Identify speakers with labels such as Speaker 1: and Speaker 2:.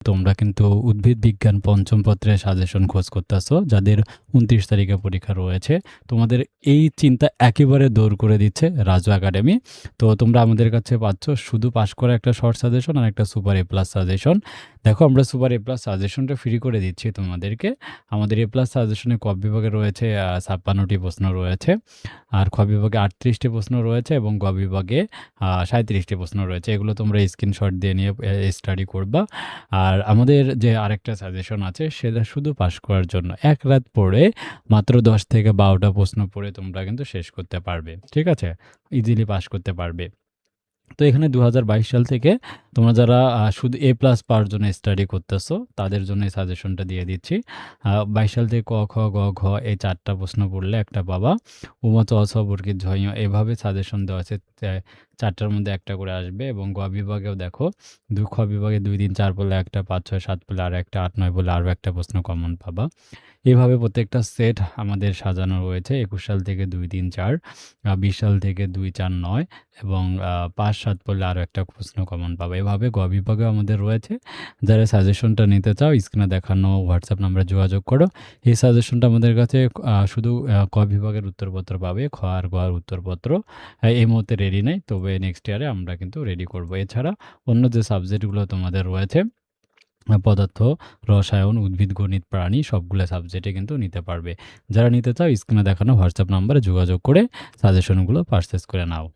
Speaker 1: তোমরা কিন্তু উদ্ভিদ বিজ্ঞান পঞ্চম পত্রের সাজেশন খোঁজ করতেছো, যাদের ২৯ তারিখে পরীক্ষা রয়েছে। তোমাদের এই চিন্তা একেবারে দূর করে দিচ্ছে রাজু একাডেমি। তো তোমরা আমাদের কাছে পাচ্ছ শুধু পাস করা একটা শর্ট সাজেশন আর একটা সুপার এ প্লাস সাজেশন। দেখো, আমরা সুপার এ প্লাস সাজেশনটা ফ্রি করে দিচ্ছি তোমাদেরকে। আমাদের এ প্লাস সাজেশনে ক বিভাগে রয়েছে ৫৬টি প্রশ্ন রয়েছে, আর খ বিভাগে ৩৮টি প্রশ্ন রয়েছে এবং গ বিভাগে ৩৭টি প্রশ্ন রয়েছে। এগুলো তোমরা স্ক্রিনশট দিয়ে নিয়ে স্টাডি করবা। আর আমাদের যে আরেকটা সাজেশন আছে সেটা শুধু পাস করার জন্য। এক রাত পড়ে মাত্র ১০ থেকে ১২টা প্রশ্ন পড়ে তোমরা কিন্তু শেষ করতে পারবে। ঠিক আছে? ইজিলি পাস করতে পারবে। তো এখানে ২০২২ সাল থেকে তোমরা যারা শুধু এ প্লাস পাওয়ার জন্য স্টাডি করতেছো, তাদের জন্য এই সাজেশনটা দিয়ে দিচ্ছি। ২২ সাল থেকে ক, খ, গ, ঘ এই ৪টা প্রশ্ন পড়লে একটা পাবা। উম, চ, ছ, বর্গীর ঝ, ঞ এভাবে সাজেশন দেওয়া আছে। ৪টার মধ্যে একটা করে আসবে এবং গ বিভাগেও দেখো, খ বিভাগে ২, ৩, ৪ পড়লে একটা, ৫, ৬, ৭ পড়লে আর একটা, ৮, ৯ পড়লে আরও একটা প্রশ্ন কমন পাবা। এভাবে প্রত্যেকটা সেট আমাদের সাজানো রয়েছে। ২১ সাল থেকে ২, ৩, ৪, ২০ সাল থেকে ২, ৪, ৯ এবং ৫, ৭ পড়লে আরও একটা প্রশ্ন কমন পাবে। এভাবে গ বিভাগেও আমাদের রয়েছে। যারা সাজেশনটা নিতে চাও, স্ক্রিনে দেখানো হোয়াটসঅ্যাপ নাম্বারে যোগাযোগ করো। এই সাজেশনটা আমাদের কাছে শুধু ক বিভাগের উত্তরপত্র পাবে। খ আর গ এর উত্তরপত্র এই মুহূর্তে রেডি নেই, তবে নেক্সট ইয়ারে আমরা কিন্তু রেডি করব। এছাড়া অন্য যে সাবজেক্টগুলো তোমাদের রয়েছে, পদার্থ, রসায়ন, উদ্ভিদ, গণিত, প্রাণী সবগুলো সাবজেক্টে কিন্তু নিতে পারবে। যারা নিতে চাও, স্ক্রিনে দেখানো হোয়াটসঅ্যাপ নাম্বারে যোগাযোগ করে সাজেশনগুলো পারচেজ করে নাও।